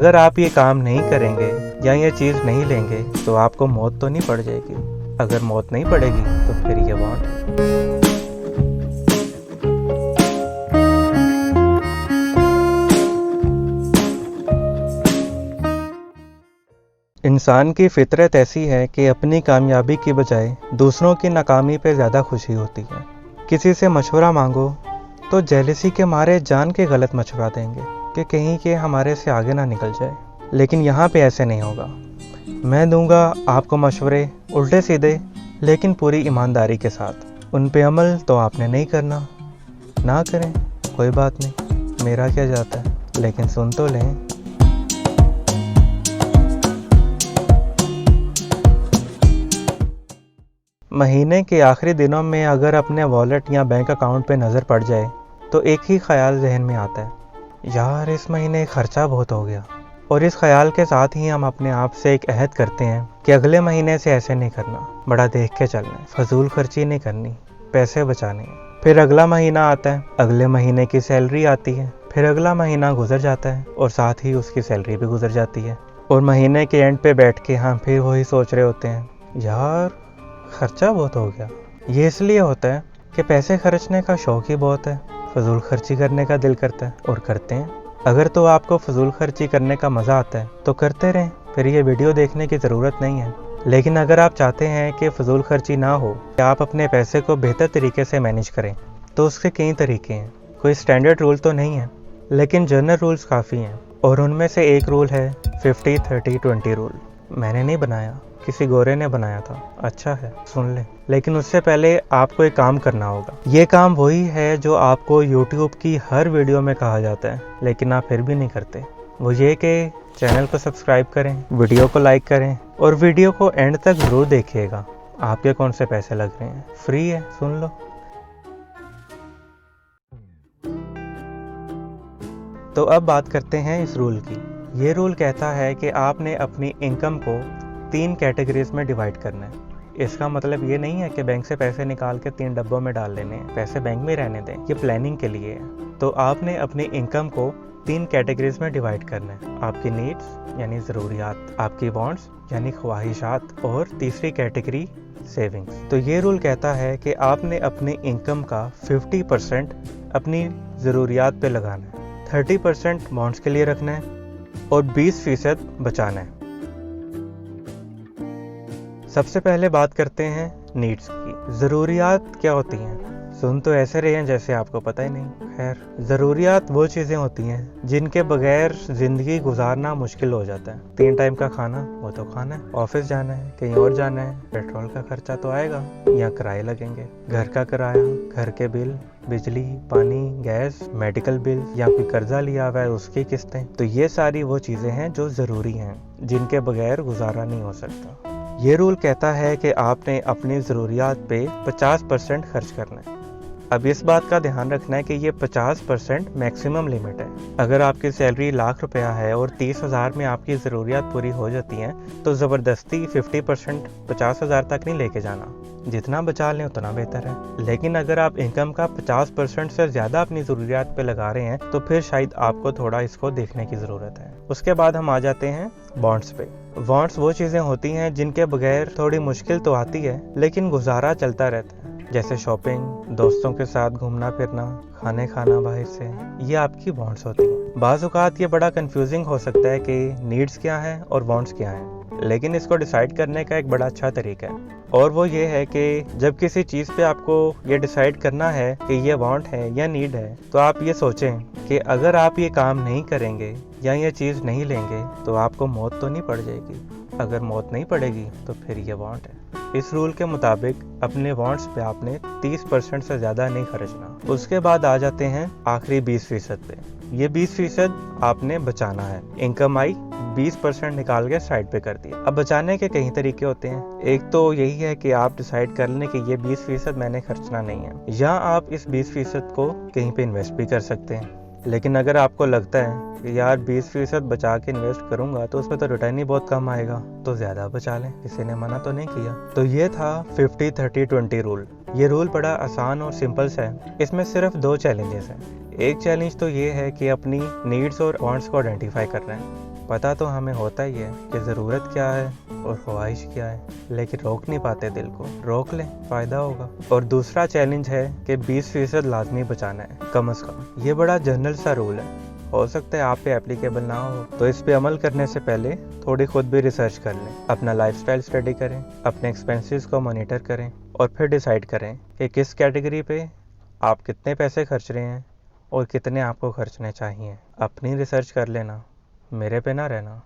अगर आप ये काम नहीं करेंगे या ये चीज़ नहीं लेंगे तो आपको मौत तो नहीं पड़ जाएगी। अगर मौत नहीं पड़ेगी तो फिर ये वांट है। इंसान की फितरत ऐसी है कि अपनी कामयाबी की बजाय दूसरों की नाकामी पे ज़्यादा खुशी होती है। किसी से मशवरा मांगो तो जेलसी के मारे जान के गलत मशवरा देंगे कि कहीं के हमारे से आगे ना निकल जाए। लेकिन यहाँ पे ऐसे नहीं होगा। मैं दूंगा आपको मशवरे उल्टे सीधे, लेकिन पूरी ईमानदारी के साथ। उन पे अमल तो आपने नहीं करना, ना करें कोई बात नहीं, मेरा क्या जाता है, लेकिन सुन तो लें। महीने के आखिरी दिनों में अगर अपने वॉलेट या बैंक अकाउंट पे नज़र पड़ जाए तो एक ही ख्याल जहन में आता है, यार इस महीने खर्चा बहुत हो गया। और इस ख्याल के साथ ही हम अपने आप से एक अहद करते हैं कि अगले महीने से ऐसे नहीं करना, बड़ा देख के चलना है, फजूल खर्ची नहीं करनी, पैसे बचाने हैं। फिर अगला महीना आता है, अगले महीने की सैलरी आती है, फिर अगला महीना गुजर जाता है और साथ ही उसकी सैलरी भी गुजर जाती है। और महीने के एंड पे बैठ के हम फिर वही सोच रहे होते हैं, यार खर्चा बहुत हो गया। ये इसलिए होता है कि पैसे खर्चने का शौक ही बहुत है, फजूल खर्ची करने का दिल करता है और करते हैं। अगर तो आपको फजूल खर्ची करने का मज़ा आता है तो करते रहें, फिर ये वीडियो देखने की ज़रूरत नहीं है। लेकिन अगर आप चाहते हैं कि फजूल खर्ची ना हो, कि आप अपने पैसे को बेहतर तरीके से मैनेज करें, तो उसके कई तरीके हैं। कोई स्टैंडर्ड रूल तो नहीं है, लेकिन जनरल रूल्स काफ़ी हैं। और उनमें से एक रूल है 50-30-20 रूल। मैंने नहीं बनाया, किसी गोरे ने बनाया था, अच्छा है सुन ले। लेकिन उससे पहले आपको एक काम करना होगा। ये काम वही है जो आपको YouTube की हर वीडियो में कहा जाता है, लेकिन आप फिर भी नहीं करते। वो ये कि चैनल को सब्सक्राइब करें, वीडियो को लाइक करें और वीडियो को एंड तक ज़रूर देखिएगा। आपके कौन से पैसे लग रहे हैं, फ्री है, सुन लो। तो अब बात करते हैं इस रूल की। ये रूल कहता है कि आपने अपनी इनकम को 3 कैटेगरीज में डिवाइड करना है। इसका मतलब ये नहीं है कि बैंक से पैसे निकाल के 3 डब्बों में डाल लेने हैं, पैसे बैंक में रहने दें, ये प्लानिंग के लिए है। तो आपने अपनी इनकम को 3 कैटेगरीज में डिवाइड करना है। आपकी नीड्स यानी ज़रूरियात, आपकी वांट्स यानी ख्वाहिशात, और तीसरी कैटेगरी सेविंग्स। तो ये रूल कहता है कि आपने अपनी इनकम का 50% अपनी ज़रूरियात पे लगाना है, 30% वांट्स के लिए रखना है और 20% बचाना है। सबसे पहले बात करते हैं नीड्स की। ज़रूरियात क्या होती हैं? सुन तो ऐसे रहे हैं जैसे आपको पता ही नहीं। खैर, ज़रूरियात वो चीज़ें होती हैं जिनके बगैर ज़िंदगी गुजारना मुश्किल हो जाता है। 3 टाइम का खाना, वो तो खाना है, ऑफिस जाना है, कहीं और जाना है, पेट्रोल का खर्चा तो आएगा या किराए लगेंगे, घर का किराया, घर के बिल, बिजली, पानी, गैस, मेडिकल बिल या कोई कर्जा लिया हुआ है उसकी किस्तें। तो ये सारी वो चीज़ें हैं जो ज़रूरी हैं, जिनके बगैर गुजारा नहीं हो सकता। ये रूल कहता है कि आपने अपनी ज़रूरियात पे 50% खर्च करना है। अब इस बात का ध्यान रखना है कि ये 50% मैक्सिमम लिमिट है। अगर आपकी सैलरी ₹1,00,000 है और 30,000 में आपकी ज़रूरियात पूरी हो जाती हैं, तो ज़बरदस्ती 50% 50,000 तक नहीं लेके जाना। जितना बचा लें उतना बेहतर है। लेकिन अगर आप इनकम का 50% से ज़्यादा अपनी ज़रूरियात पे लगा रहे हैं, तो फिर शायद आपको थोड़ा इसको देखने की ज़रूरत है। उसके बाद हम आ जाते हैं वांट्स पे। वांट्स वो चीज़ें होती हैं जिनके बगैर थोड़ी मुश्किल तो आती है, लेकिन गुजारा चलता रहता है। जैसे शॉपिंग, दोस्तों के साथ घूमना फिरना, खाने खाना बाहर से, ये आपकी वांट्स होती हैं। बाज़ औक़ात ये बड़ा कंफ्यूजिंग हो सकता है कि नीड्स क्या हैं और वांट्स क्या हैं, लेकिन इसको डिसाइड करने का एक बड़ा अच्छा तरीका है, और वो ये है कि जब किसी चीज़ पे आपको ये डिसाइड करना है कि ये वांट है या नीड है, तो आप ये सोचें कि अगर आप ये काम नहीं करेंगे या ये चीज़ नहीं लेंगे तो आपको मौत तो नहीं पड़ जाएगी। अगर मौत नहीं पड़ेगी तो फिर ये वांट है। इस रूल के मुताबिक अपने वांट्स पे आपने 30% से ज़्यादा नहीं खर्चना। उसके बाद आ जाते हैं आखिरी 20% पे। ये 20% आपने बचाना है। इनकम आई, 20% निकाल के साइड पे कर दिया। अब बचाने के कई तरीके होते हैं। एक तो यही है कि आप डिसाइड कर लें कि ये 20% मैंने खर्चना नहीं है, या आप इस 20% को कहीं पे इन्वेस्ट भी कर सकते हैं। लेकिन अगर आपको लगता है कि यार 20% बचा के इन्वेस्ट करूंगा तो उसमें तो रिटर्न ही बहुत कम आएगा, तो ज़्यादा बचा लें, किसी ने मना तो नहीं किया। तो ये था 50-30-20 रूल। ये रूल बड़ा आसान और सिंपल सा है। इसमें सिर्फ 2 चैलेंजेस हैं। एक चैलेंज तो ये है कि अपनी नीड्स और वांट्स को आइडेंटिफाई करना है, पता तो हमें होता ही है कि ज़रूरत क्या है और ख्वाहिश क्या है, लेकिन रोक नहीं पाते दिल को। रोक लें, फ़ायदा होगा। और दूसरा चैलेंज है कि 20% लाजमी बचाना है कम से कम। ये बड़ा जनरल सा रूल है, हो सकता है आप पे एप्लीकेबल ना हो, तो इस पे अमल करने से पहले थोड़ी खुद भी रिसर्च कर लें, अपना लाइफस्टाइल स्टडी करें, अपने एक्सपेंसेस को मॉनिटर करें और फिर डिसाइड करें कि किस कैटेगरी पे आप कितने पैसे खर्च रहे हैं और कितने आपको खर्चने चाहिए। अपनी रिसर्च कर लेना, मेरे पे ना रहना।